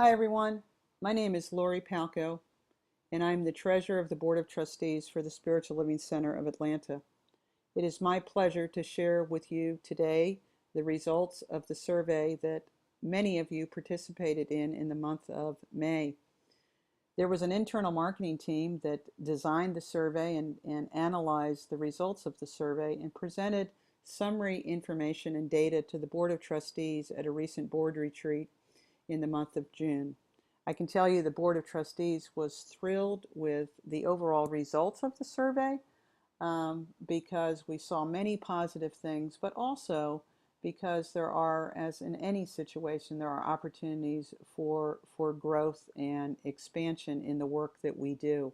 Hi everyone, my name is Lori Palco and I'm the Treasurer of the Board of Trustees for the Spiritual Living Center of Atlanta. It is my pleasure to share with you today the results of the survey that many of you participated in the month of May. There was an internal marketing team that designed the survey and analyzed the results of the survey and presented summary information and data to the Board of Trustees at a recent board retreat in the month of June. I can tell you the Board of Trustees was thrilled with the overall results of the survey because we saw many positive things, but also because there are, as in any situation, there are opportunities for growth and expansion in the work that we do.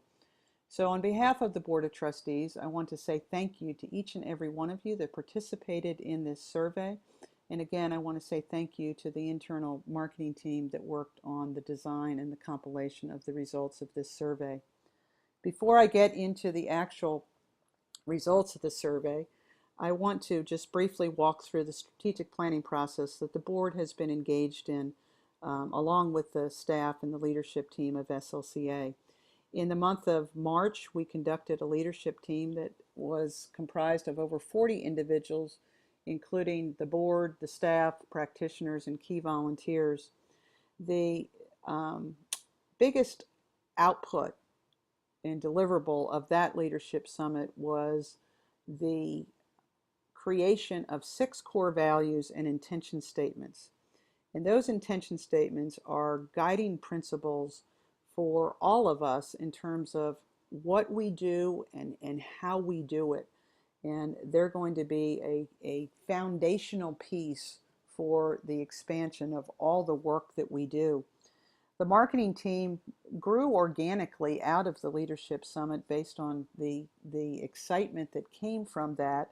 So on behalf of the Board of Trustees, I want to say thank you to each and every one of you that participated in this survey. And again, I want to say thank you to the internal marketing team that worked on the design and the compilation of the results of this survey. Before I get into the actual results of the survey, I want to just briefly walk through the strategic planning process that the board has been engaged in along with the staff and the leadership team of SLCA. In the month of March, we conducted a leadership team that was comprised of over 40 individuals, including the board, the staff, practitioners, and key volunteers. The biggest output and deliverable of that leadership summit was the creation of 6 core values and intention statements. And those intention statements are guiding principles for all of us in terms of what we do and how we do it. And they're going to be a foundational piece for the expansion of all the work that we do. The marketing team grew organically out of the Leadership Summit based on the excitement that came from that.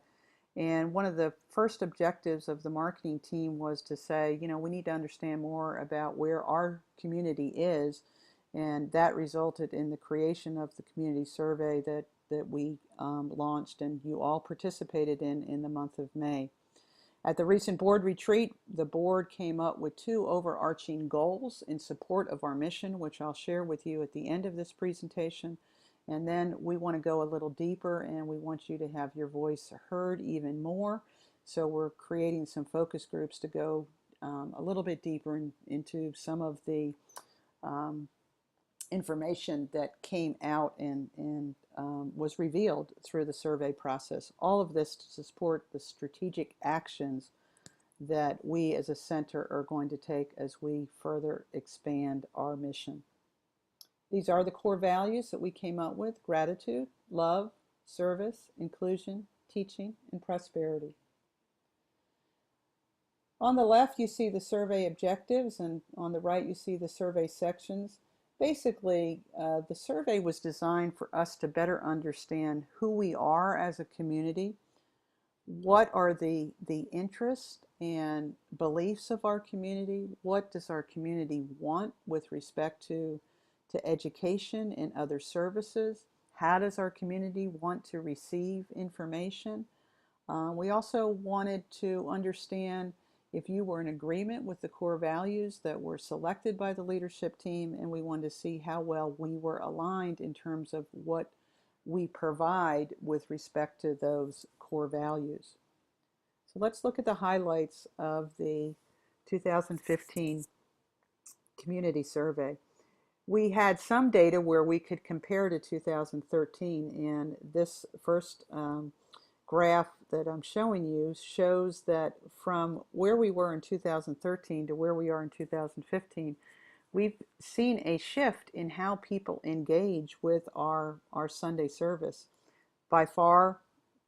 And one of the first objectives of the marketing team was to say, you know, we need to understand more about where our community is. And that resulted in the creation of the community survey that we launched and you all participated in the month of May. At the recent board retreat, the board came up with 2 overarching goals in support of our mission, which I'll share with you at the end of this presentation. And then we want to go a little deeper and we want you to have your voice heard even more. So we're creating some focus groups to go a little bit deeper into some of the information that came out and was revealed through the survey process. All of this to support the strategic actions that we as a center are going to take as we further expand our mission. These are the core values that we came up with: gratitude, love, service, inclusion, teaching, and prosperity. On the left you see the survey objectives and on the right you see the survey sections. Basically, the survey was designed for us to better understand who we are as a community, what are the interests and beliefs of our community, what does our community want with respect to education and other services, how does our community want to receive information. We also wanted to understand if you were in agreement with the core values that were selected by the leadership team, and we wanted to see how well we were aligned in terms of what we provide with respect to those core values. So let's look at the highlights of the 2015 community survey. We had some data where we could compare to 2013, and this first graph that I'm showing you shows that from where we were in 2013 to where we are in 2015, we've seen a shift in how people engage with our Sunday service. By far,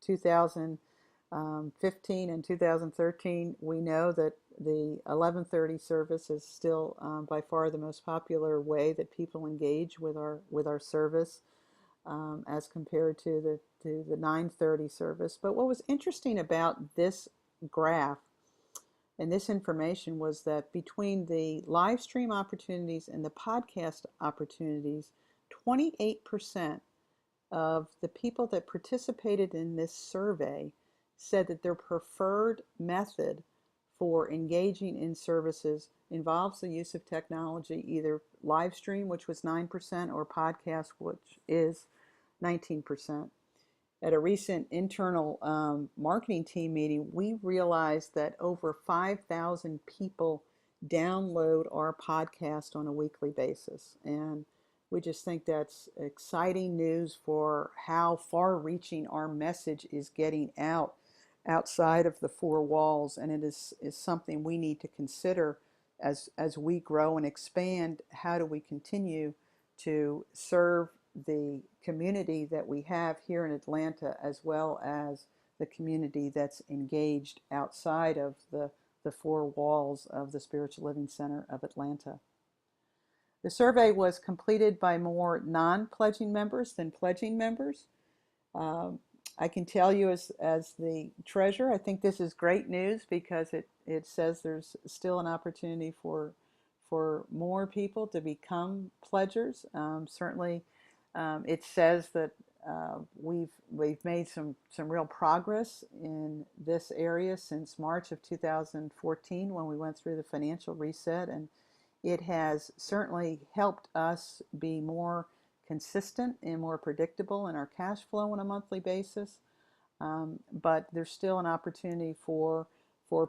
2015 and 2013, we know that the 11:30 service is still by far the most popular way that people engage with our service as compared to the 9:30 service. But what was interesting about this graph and this information was that between the live stream opportunities and the podcast opportunities, 28% of the people that participated in this survey said that their preferred method for engaging in services involves the use of technology, either live stream, which was 9%, or podcast, which is 19%. At a recent internal marketing team meeting, we realized that over 5,000 people download our podcast on a weekly basis. And we just think that's exciting news for how far reaching our message is getting outside of the four walls. And it is something we need to consider as we grow and expand. How do we continue to serve the community that we have here in Atlanta, as well as the community that's engaged outside of the four walls of the Spiritual Living Center of Atlanta? The survey was completed by more non-pledging members than pledging members. Um, I can tell you as the treasurer, I think this is great news, because it says there's still an opportunity for more people to become pledgers. Certainly, it says that we've made some real progress in this area since March of 2014, when we went through the financial reset, and it has certainly helped us be more consistent and more predictable in our cash flow on a monthly basis. But there's still an opportunity for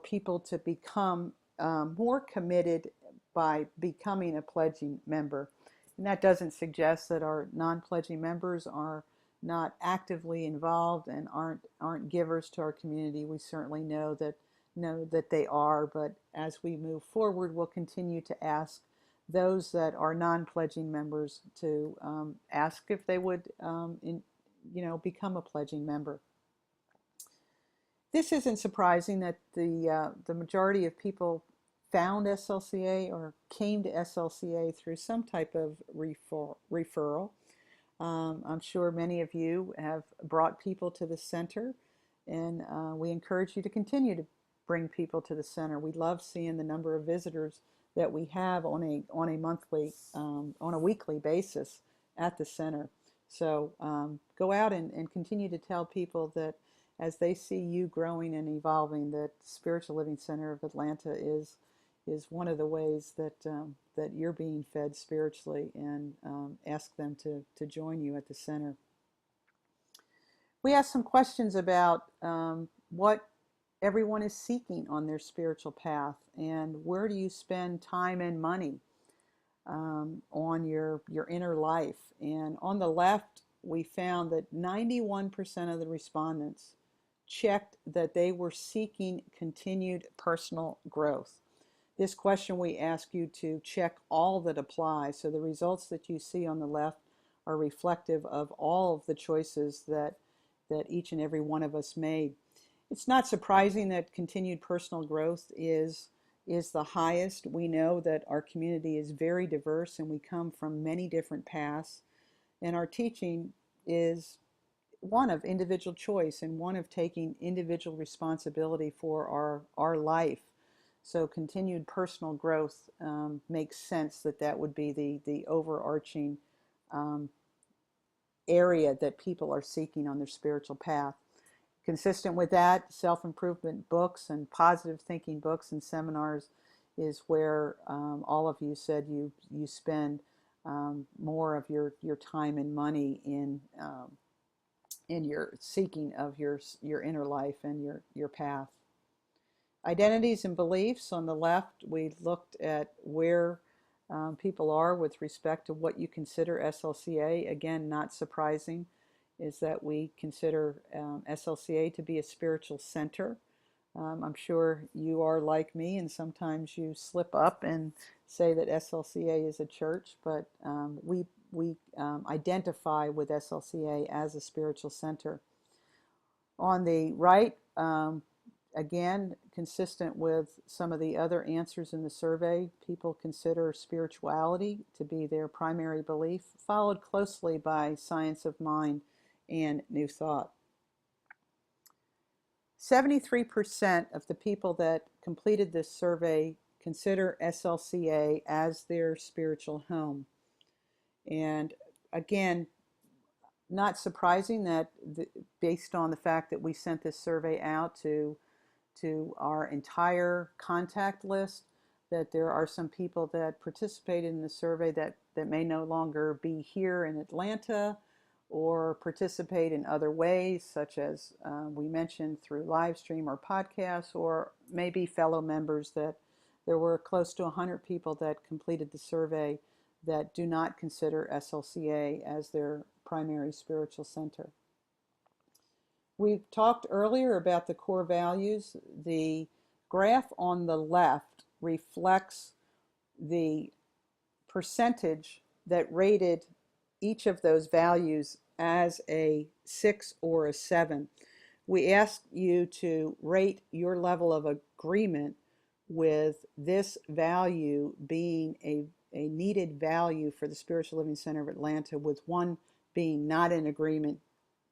people to become more committed by becoming a pledging member. And that doesn't suggest that our non-pledging members are not actively involved and aren't givers to our community. We certainly know that they are, but as we move forward, we'll continue to ask those that are non-pledging members to ask if they would become a pledging member. This isn't surprising that the majority of people found SLCA or came to SLCA through some type of referral. I'm sure many of you have brought people to the center, and we encourage you to continue to bring people to the center. We love seeing the number of visitors that we have on a weekly basis at the center. So go out and continue to tell people that as they see you growing and evolving, that Spiritual Living Center of Atlanta is one of the ways that that you're being fed spiritually, and ask them to join you at the center. We asked some questions about what everyone is seeking on their spiritual path, and where do you spend time and money on your inner life. And on the left, we found that 91% of the respondents checked that they were seeking continued personal growth. This question, we ask you to check all that apply. So the results that you see on the left are reflective of all of the choices that each and every one of us made. It's not surprising that continued personal growth is the highest. We know that our community is very diverse, and we come from many different paths. And our teaching is one of individual choice and one of taking individual responsibility for our life. So continued personal growth makes sense that would be the overarching area that people are seeking on their spiritual path. Consistent with that, self-improvement books and positive thinking books and seminars is where all of you said you spend more of your time and money in your seeking of your inner life and your path. Identities and beliefs. On the left, we looked at where people are with respect to what you consider SLCA. Again, not surprising, is that we consider SLCA to be a spiritual center. I'm sure you are like me, and sometimes you slip up and say that SLCA is a church, but we identify with SLCA as a spiritual center. On the right, again, consistent with some of the other answers in the survey, people consider spirituality to be their primary belief, followed closely by science of mind and New Thought. 73% of the people that completed this survey consider SLCA as their spiritual home. And again, not surprising that based on the fact that we sent this survey out to to our entire contact list, that there are some people that participated in the survey that may no longer be here in Atlanta or participate in other ways, such as we mentioned through live stream or podcasts, or maybe fellow members. That there were close to 100 people that completed the survey that do not consider SLCA as their primary spiritual center. We talked earlier about the core values. The graph on the left reflects the percentage that rated each of those values as a 6 or a 7. We ask you to rate your level of agreement with this value being a needed value for the Spiritual Living Center of Atlanta, with 1 being not in agreement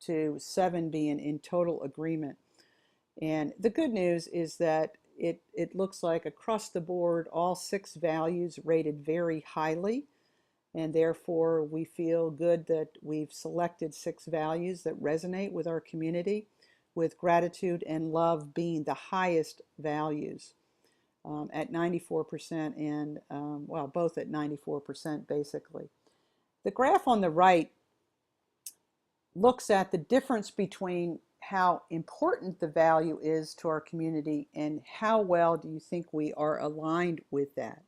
to 7 being in total agreement. And the good news is that it looks like across the board, all 6 values rated very highly. And therefore, we feel good that we've selected 6 values that resonate with our community, with gratitude and love being the highest values at 94% and, well, both at 94% basically. The graph on the right looks at the difference between how important the value is to our community and how well do you think we are aligned with that.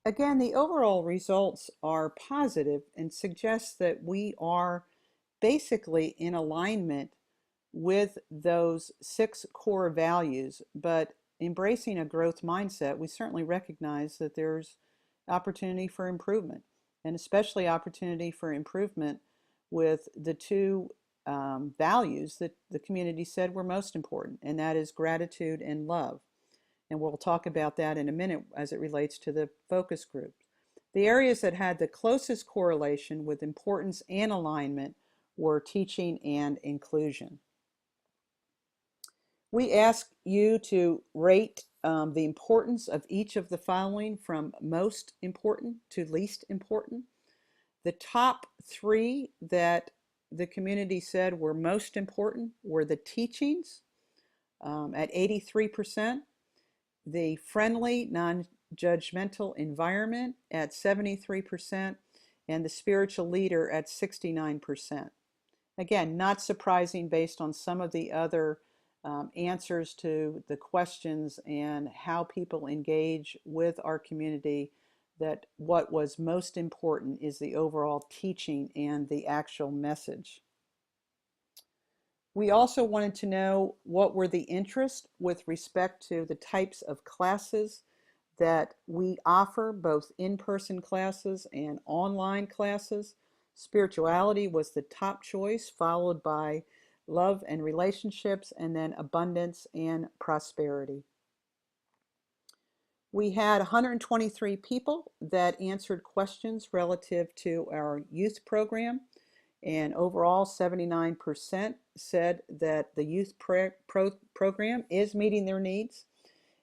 Again, the overall results are positive and suggest that we are basically in alignment with those 6 core values, but embracing a growth mindset, we certainly recognize that there's opportunity for improvement, and especially opportunity for improvement with the 2 values that the community said were most important, and that is gratitude and love. And we'll talk about that in a minute as it relates to the focus groups. The areas that had the closest correlation with importance and alignment were teaching and inclusion. We ask you to rate the importance of each of the following from most important to least important. The top 3 that the community said were most important were the teachings at 83%, the friendly, non-judgmental environment at 73%, and the spiritual leader at 69%. Again, not surprising based on some of the other answers to the questions and how people engage with our community, that what was most important is the overall teaching and the actual message. We also wanted to know what were the interests with respect to the types of classes that we offer, both in-person classes and online classes. Spirituality was the top choice, followed by love and relationships, and then abundance and prosperity. We had 123 people that answered questions relative to our youth program, and overall 79% said that the youth program is meeting their needs.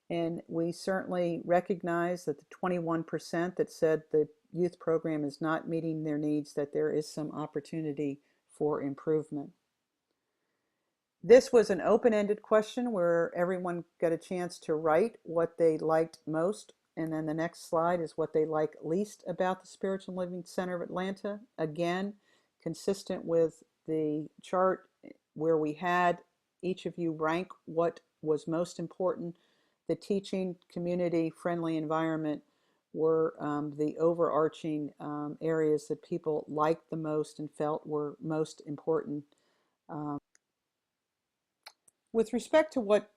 And we certainly recognize that the 21% that said the youth program is not meeting their needs, that there is some opportunity for improvement. This was an open-ended question where everyone got a chance to write what they liked most, and then the next slide is what they like least about the Spiritual Living Center of Atlanta. Again, consistent with the chart where we had each of you rank what was most important. The teaching, community, friendly environment were the overarching areas that people liked the most and felt were most important. With respect to what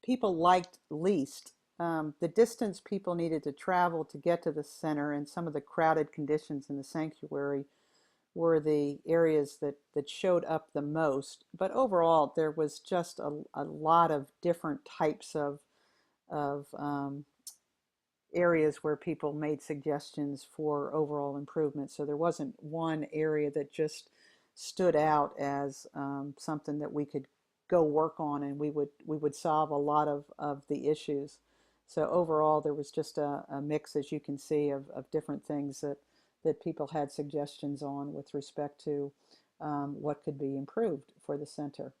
people liked least, the distance people needed to travel to get to the center and some of the crowded conditions in the sanctuary were the areas that showed up the most. But overall, there was just a lot of different types of areas where people made suggestions for overall improvement. So there wasn't one area that just stood out as something that we could go work on and we would solve a lot of the issues. So overall, there was just a mix, as you can see, of different things that people had suggestions on with respect to what could be improved for the center.